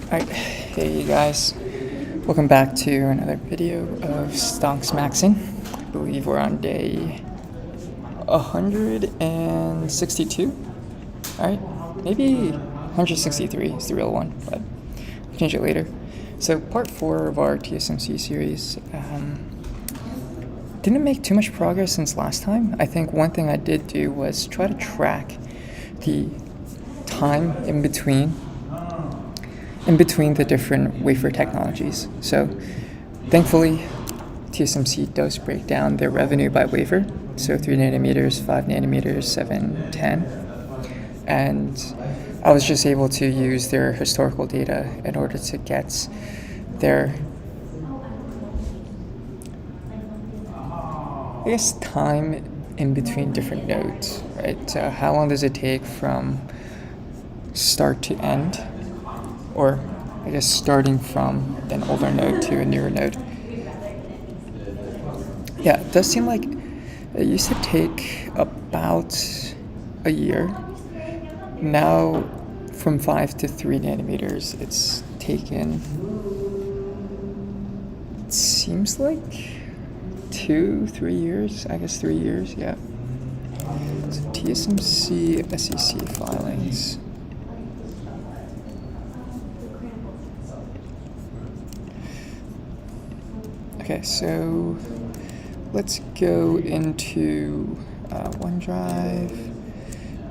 Alright, hey you guys, welcome back to another video of Stonks Maxxing. I believe we're on day 162. Alright, maybe 163 is the real one, but I'll change it later. So part 4 of our TSMC series. Didn't make too much progress since last time. I think one thing I did do was try to track the time in between the different wafer technologies. So thankfully TSMC does break down their revenue by wafer, so 3 nanometers, 5 nanometers, 7, 10, and I was just able to use their historical data in order to get their, I guess, time in between different nodes, right? So how long does it take from start to end, or I guess starting from an older node to a newer node. Yeah, it does seem like it used to take about a year. Now from 5 to 3 nanometers, it's taken, it seems like 2-3 years, I guess 3 years, yeah. So TSMC SEC filings. Okay, so let's go into OneDrive,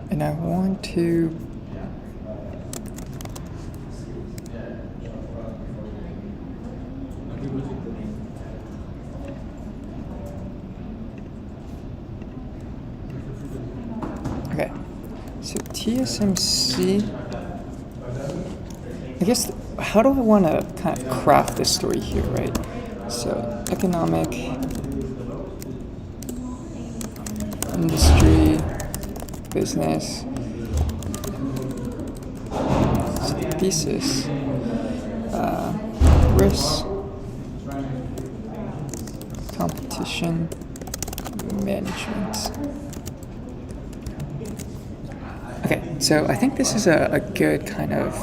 and I want to okay, so TSMC, I guess, how do I want to kind of craft this story here, right? So economic, industry, business, thesis, risk, competition, management. Okay, so I think this is a good kind of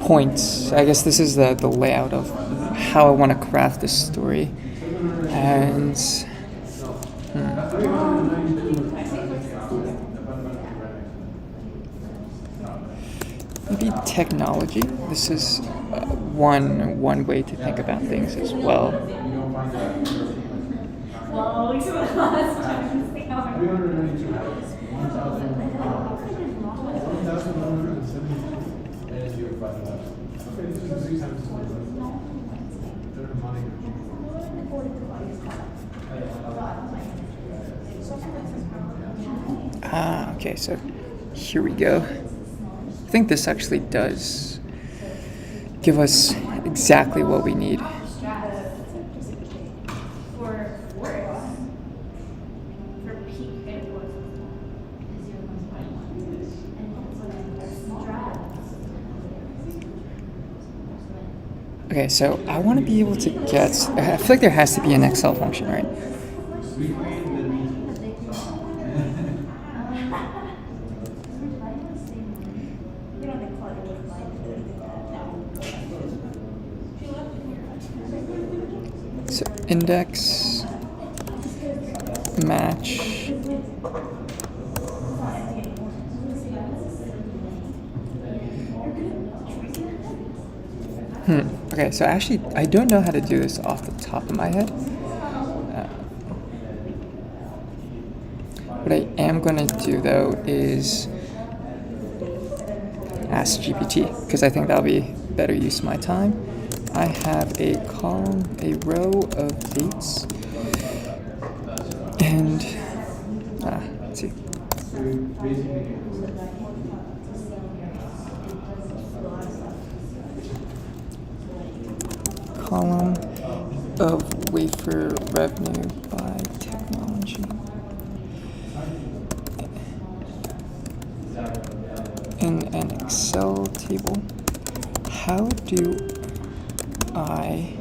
point. I guess this is the layout of how I want to craft this story. And maybe technology. This is one way to think about things as well. Okay, so here we go. I think this actually does give us exactly what we need. Okay, so I want to be able to get, I feel like there has to be an Excel function, right? So index, match, okay, so actually, I don't know how to do this off the top of my head. What I am going to do, though, is ask GPT, because I think that'll be better use of my time. I have a column, a row of dates, and let's see. Column of wafer revenue by technology. In an Excel table, how do I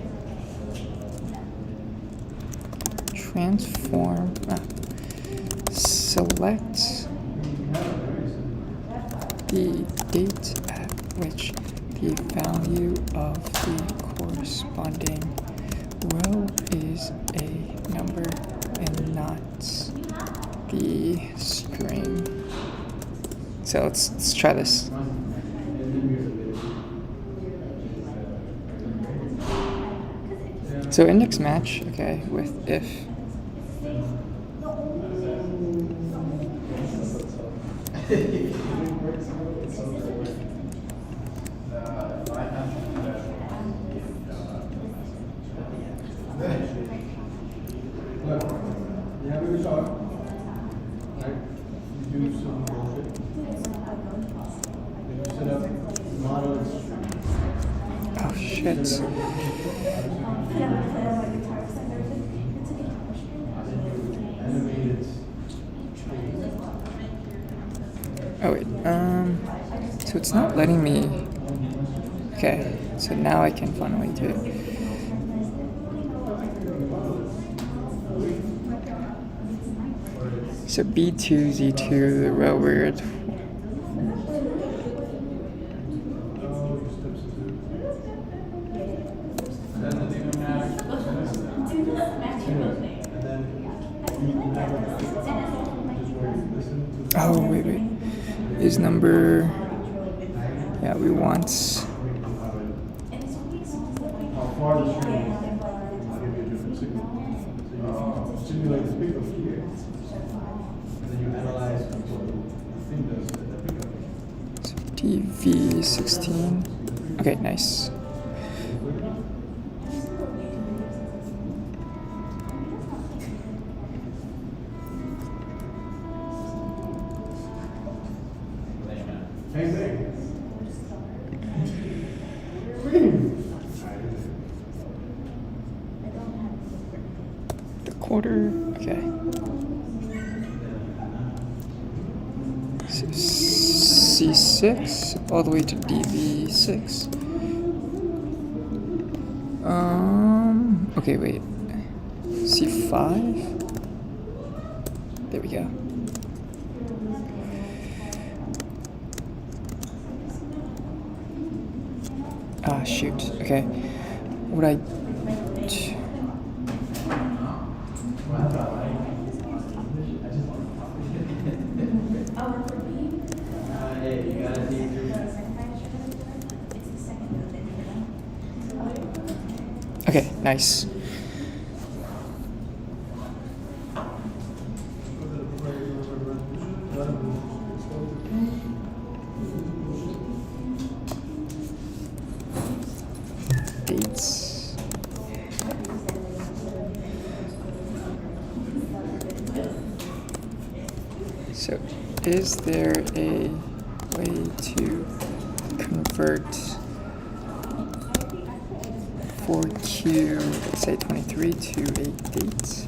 transform, select the date at which the value of the corresponding row is a number and not the string. So let's try this. So index match, okay, with if. Oh shit. Oh wait, so it's not letting me. Okay, so now I can finally do it. So B2, Z2, the row word. Oh, wait. Is number. Yeah, we want. TV16. Okay, nice. The quarter, okay. So C6 all the way to DV6. Okay, wait. C5. There we go. Ah, shoot. Okay. What I. Okay, nice. Dates. So, is there a way to convert 4Q, let's say 23, to a date?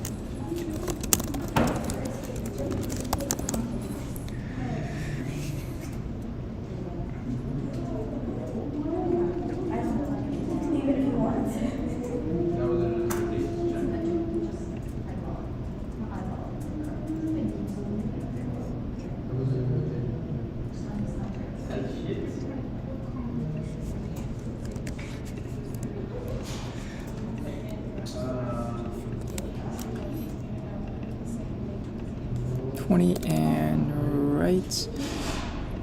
And right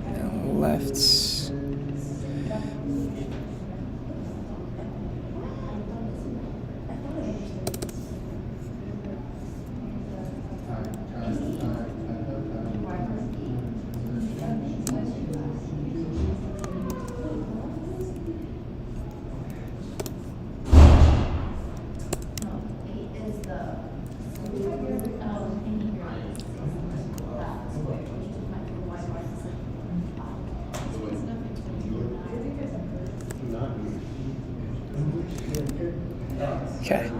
and left. Okay.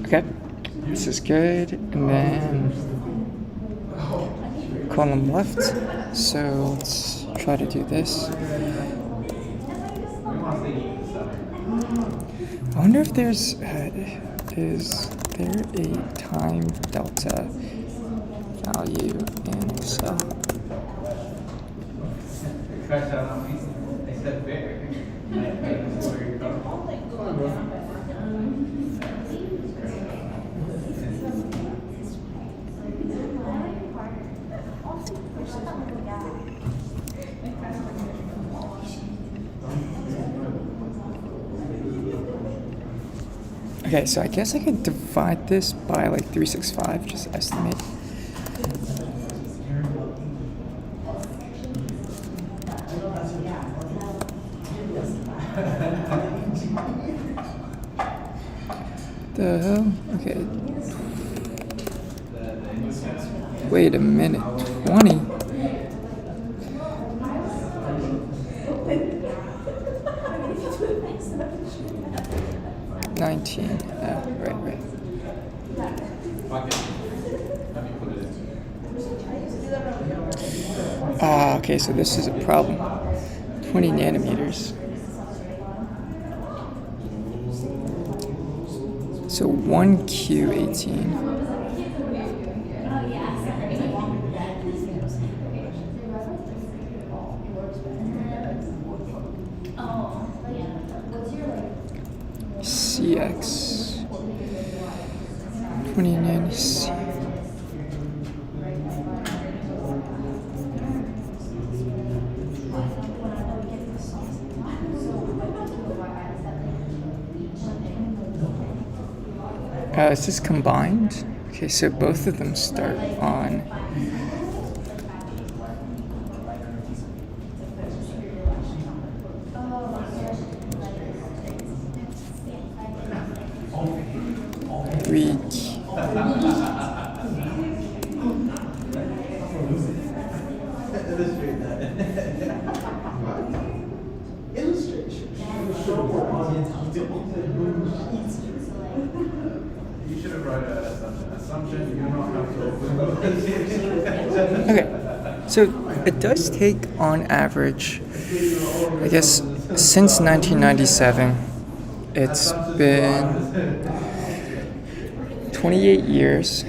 Okay, this is good, and then column left. So let's try to do this. I wonder if there's is there a time delta value in Excel? Okay, so I guess I could divide this by like 365, just estimate. The hell? Okay. Wait a minute. 20? Right. Okay, so this is a problem. 20 nanometers. So 1Q18. CX 20 nanos. Is this combined? Okay, so both of them start on reach. You should have wrote an assumption. You don't have to. Okay, so it does take on average, I guess, since 1997, it's been 28 years.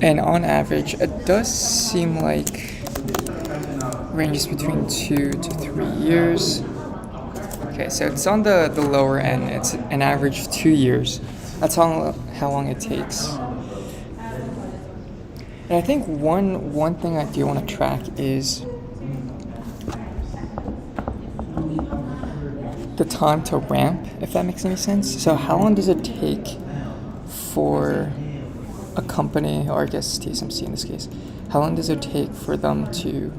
And on average, it does seem like ranges between 2 to 3 years. Okay, so it's on the lower end. It's an average 2 years. That's how long it takes. And I think one thing I do want to track is the time to ramp, if that makes any sense. So how long does it take for a company, or I guess TSMC in this case, how long does it take for them to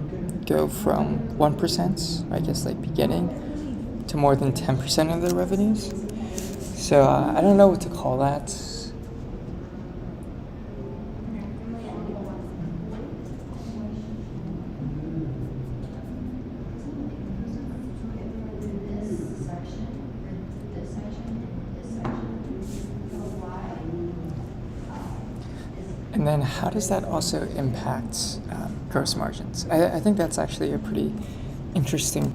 go from 1%, I guess like beginning, to more than 10% of their revenues? So I don't know what to call that. And then how does that also impact gross margins? I think that's actually a pretty interesting.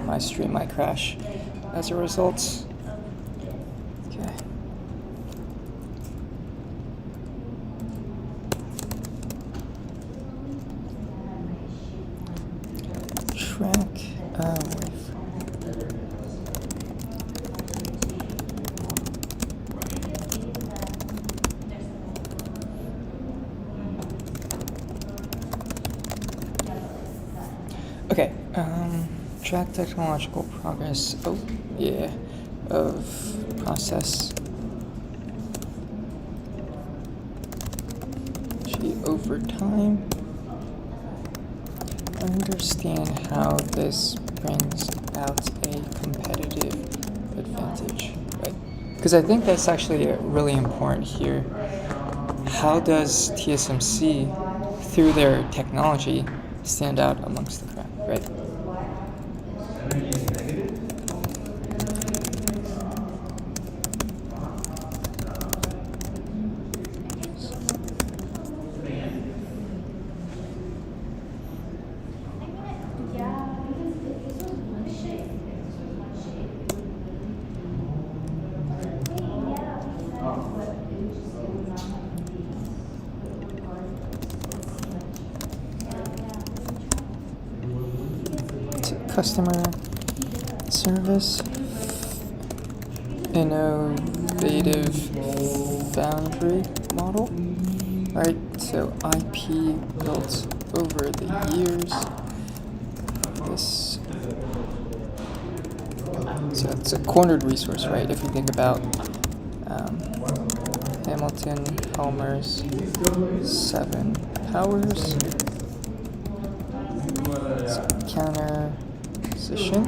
My stream might crash as a result. Okay. Track wafer. Okay, track technological progress, of process. Over time. Understand how this brings out a competitive advantage, right? Because I think that's actually really important here. How does TSMC, through their technology, stand out amongst the crowd, right? customer service, innovative foundry model, right? So IP built over the years. So it's a cornered resource, right? If you think about Hamilton Helmer's 7 powers, counter position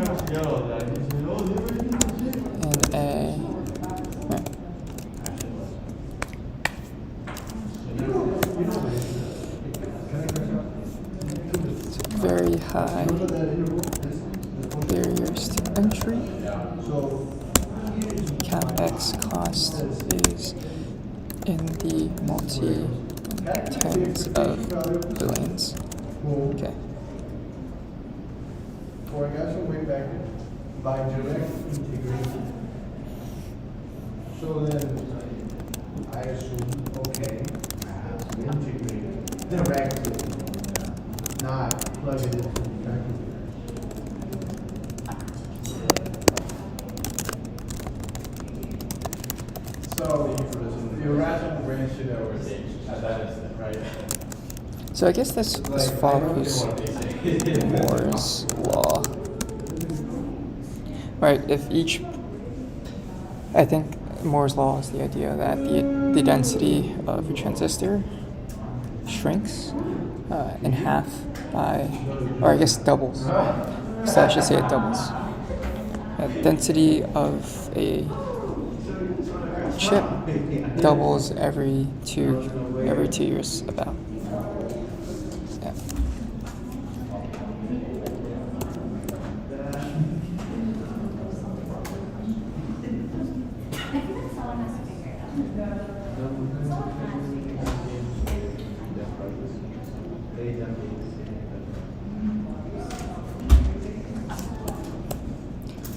in a very high barriers to entry. CapEx cost is in the multi-tens of billions. Okay. For I got some way back by direct integration. So then I assume, okay, I have to integrate directly, not plug it into the factory. So the irrational brain should overthink at that instant, right? So I guess this follows Moore's law. Right, I think Moore's law is the idea that the density of a transistor shrinks in half by, or I guess doubles. So I should say it doubles. The density of a chip doubles every two years about. Yeah.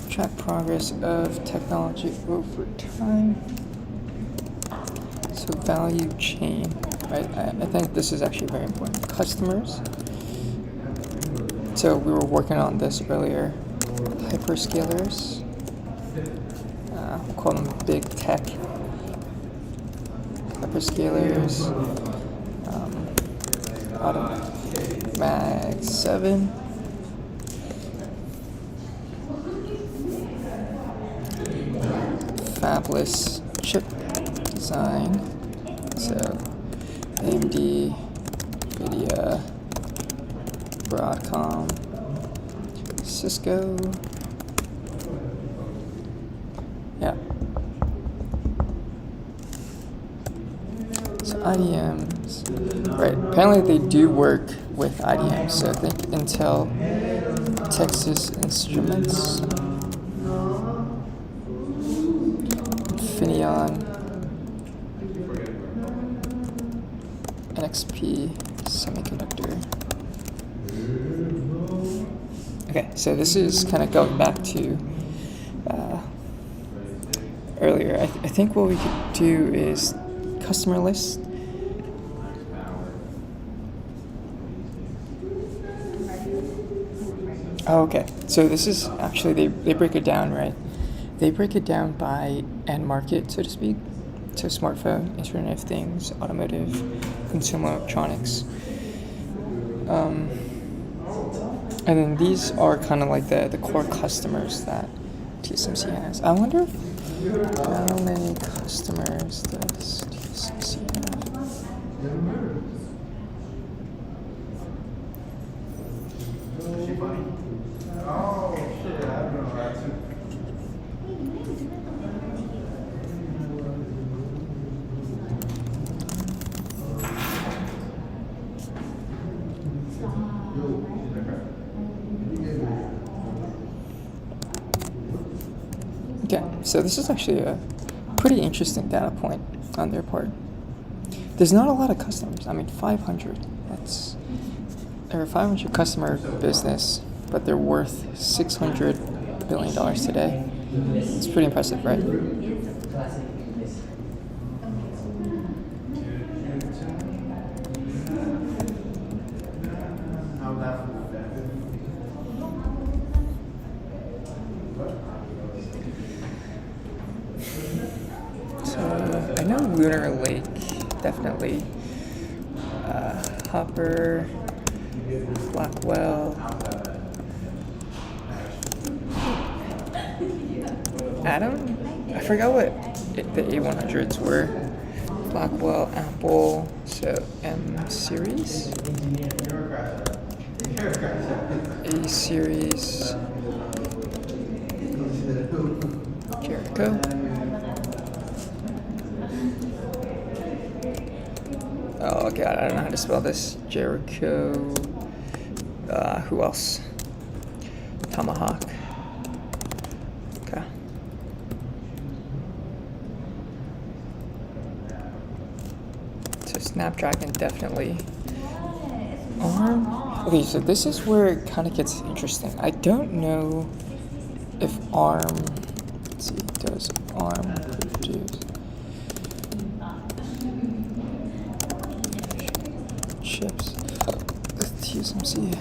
Track progress of technology over time. So value chain, right? I think this is actually very important. Customers. So we were working on this earlier. Hyperscalers. We'll call them big tech. Hyperscalers. Mag 7. Fabless chip design. So AMD, NVIDIA, Broadcom, Cisco. Yeah. So IDMs, right? Apparently they do work with IDMs. So I think Intel, Texas Instruments, Infineon, NXP Semiconductor. Okay, so this is kind of going back to earlier. I think what we could do is customer list. Oh, okay, so this is actually, they break it down, right? They break it down by end market, so to speak. So smartphone, Internet of Things, automotive, consumer electronics. And then these are kind of like the core customers that TSMC has. I wonder how many customers does TSMC have? Oh shit, I don't know that too. Okay, so this is actually a pretty interesting data point on their part. There's not a lot of customers. I mean, 500. They're a 500 customer business, but they're worth $600 billion today. It's pretty impressive, right? know Lunar Lake, definitely. Hopper, Blackwell, Atom? I forgot what the A100s were. Blackwell, Apple, so M series, A series, Jericho. Oh god, I don't know how to spell this. Jericho. Who else? Tomahawk. Okay. So Snapdragon definitely. ARM. Okay, so this is where it kind of gets interesting. I don't know if ARM. Let's see, does ARM produce chips with TSMC?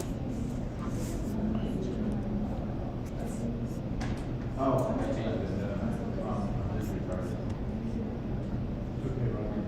Oh, I changed this, this retarded. Okay, right.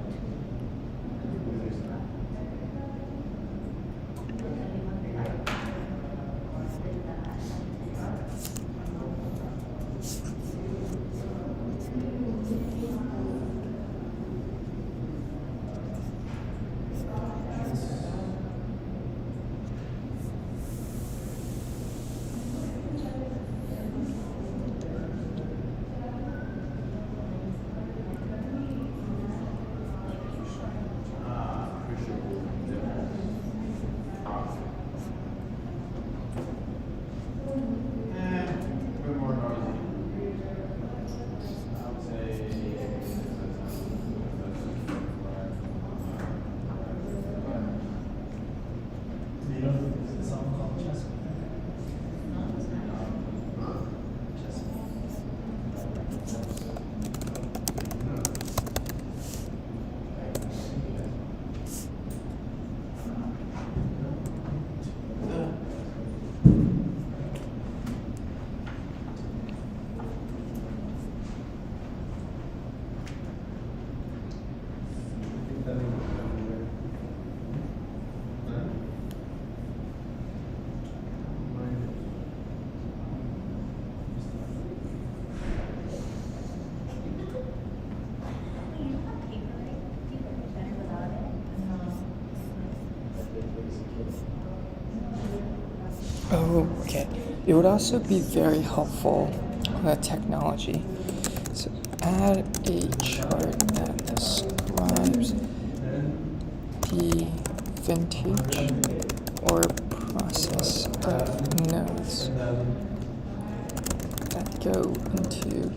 Oh, okay. It would also be very helpful on the technology. So add a chart that describes the vintage or process of nodes that go into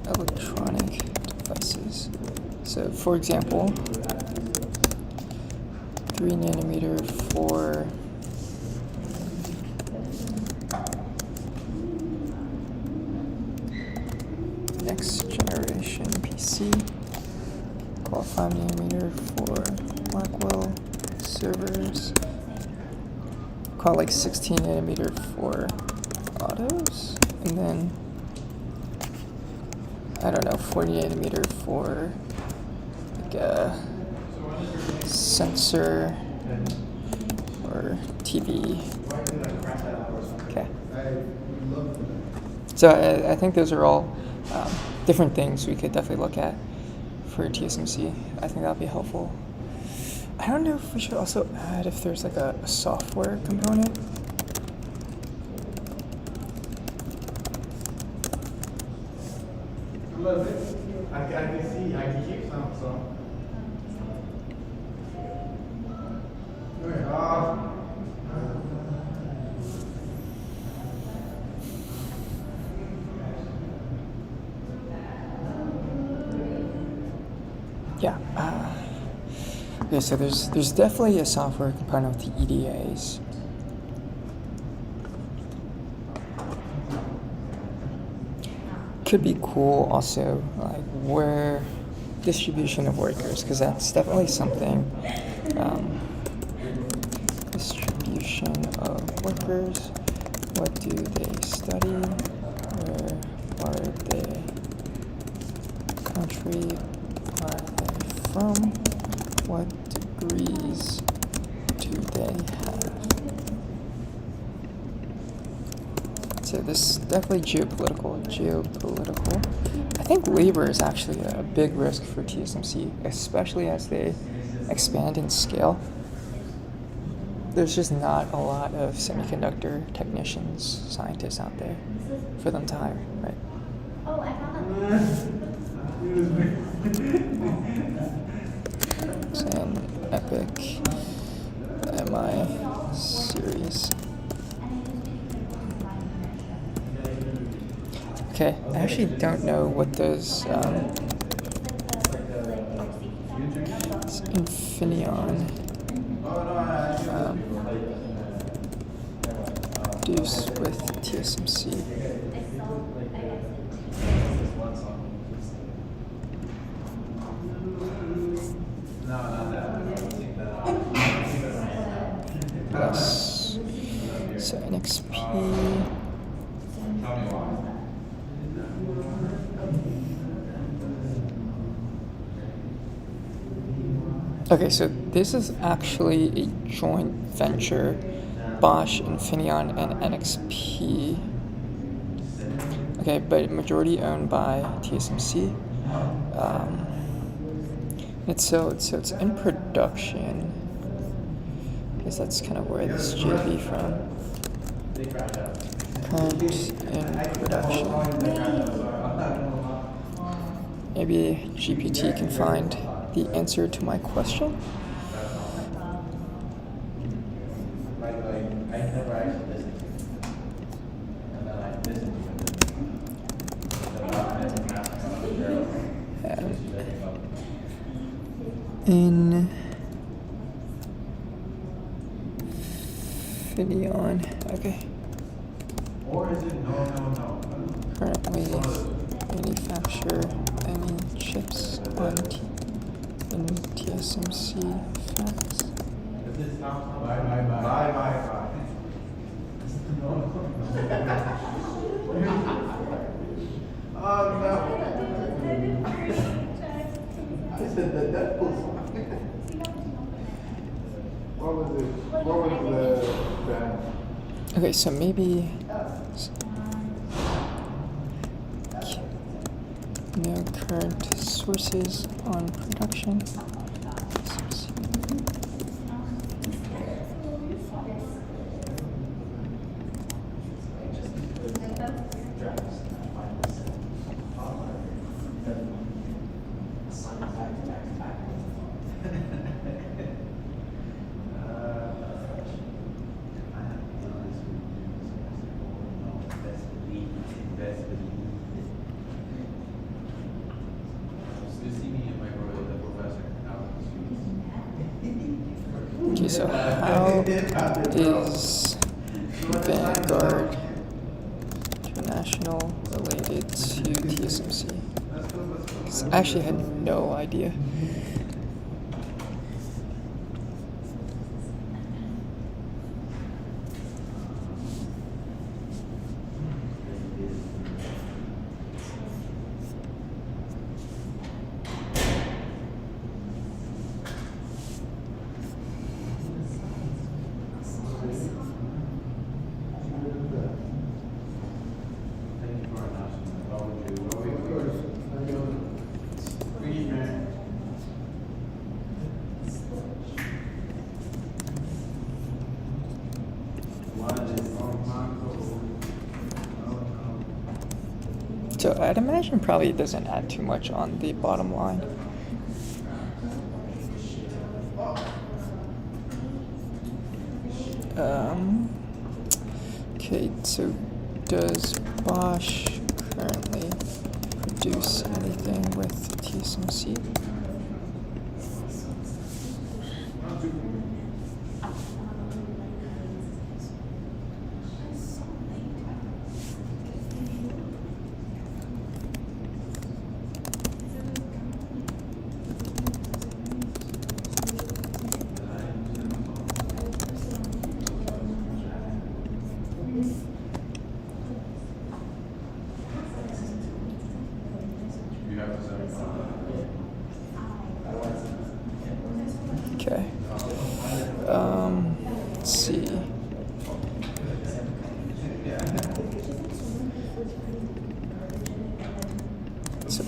electronic devices. So for example, 3 nanometer for next generation PC, call 5 nanometer for Blackwell servers, call like 16 nanometer for autos, and then I don't know, 40 nanometer for like a sensor or TV. Okay. So I think those are all different things we could definitely look at for TSMC. I think that'll be helpful. I don't know if we should also add if there's like a software component. A little bit. I can see, I can keep some, so. Yeah. Okay, so there's definitely a software component with the EDAs. Could be cool also, like where distribution of workers, because that's definitely something. Distribution of workers. What do they study? Where are they? Country by they from? What degrees do they have? So this is definitely geopolitical. I think labor is actually a big risk for TSMC, especially as they expand in scale. There's just not a lot of semiconductor technicians, scientists out there for them to hire, right? Oh, I found It's an Epic MI series. Okay, I actually don't know what those Infineon Deuce with TSMC. Plus, so NXP. Okay, so this is actually a joint venture, Bosch, Infineon, and NXP. Okay, but majority owned by TSMC. It's in production. I guess that's kind of where this JV from. Current in production. Maybe GPT can find the answer to my question. In Infineon, okay. Or is it no? Currently manufacture any chips on in TSMC fabs. Bye. Oh no. I said that was. What was it? What was the band? Okay, so maybe no current sources on production. Okay, so how is Vanguard International related to TSMC? 'Cause I actually had no idea. So I'd imagine probably it doesn't add too much on the bottom line. Okay, so does Bosch currently produce anything with TSMC?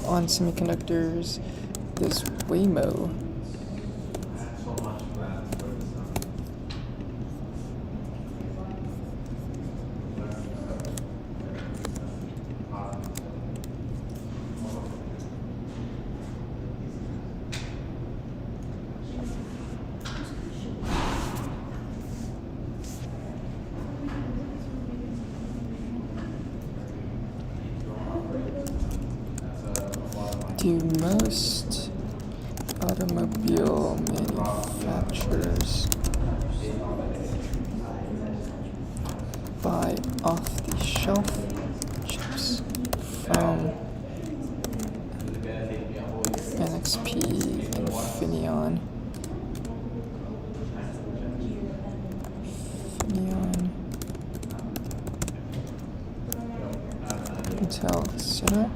on semiconductors, there's Waymo. So much plans for this summer. Do most automobile manufacturers buy off-the-shelf chips from NXP, Infineon, Intel, etc.,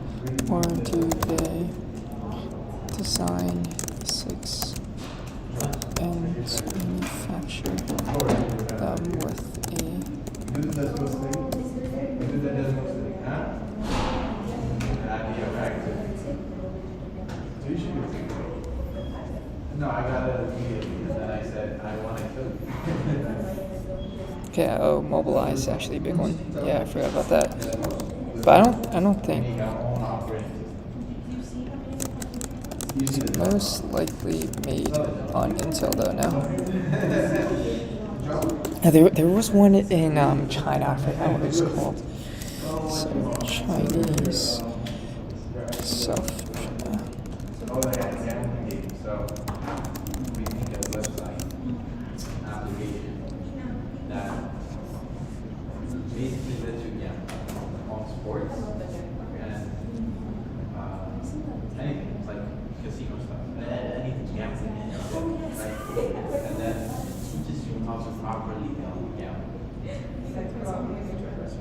or do they design ASICs and manufacture them with a You do the Desmos thing? You do the Desmos thing, huh? Yeah, right. So you should do it. No, I got it immediately, and then I said, I want to kill you. Okay, oh, Mobileye is actually a big one. Yeah, I forgot about that. But I don't think Make our own operating system. You see it's the most likely made on Intel though now. There was one in China, I forgot what it was called. Some Chinese self. Oh, they had a camera game, so we think a website application that basically lets you gamble on sports and anything, like casino stuff, anything gambling, right? And then teaches you how to properly gamble.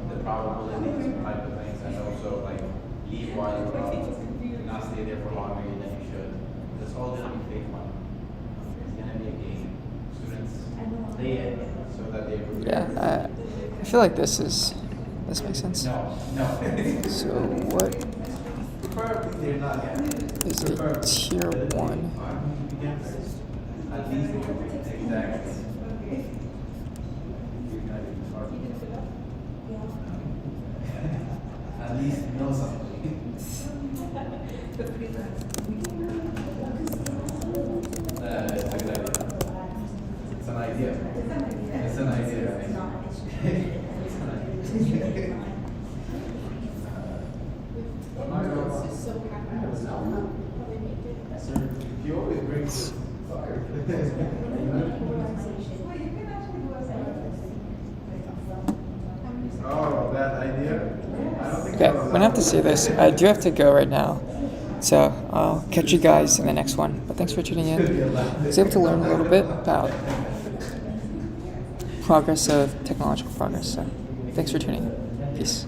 The probabilities, type of things, and also like leave while you're out, not stay there for longer than you should. It's all gonna be fake money. It's gonna be a game. Students play it so that they prepare. Yeah, I feel like this makes sense. No. So what Preferably they're not gambling. is a tier 1? At least exactly. At least know something. It's a good idea. It's an idea. It's an idea. It's an idea. He always brings fire. Oh, that idea? I don't think Okay, I'm gonna have to say this. I do have to go right now. So I'll catch you guys in the next one. But thanks for tuning in. I was able to learn a little bit about progress of technological progress. So thanks for tuning in. Peace.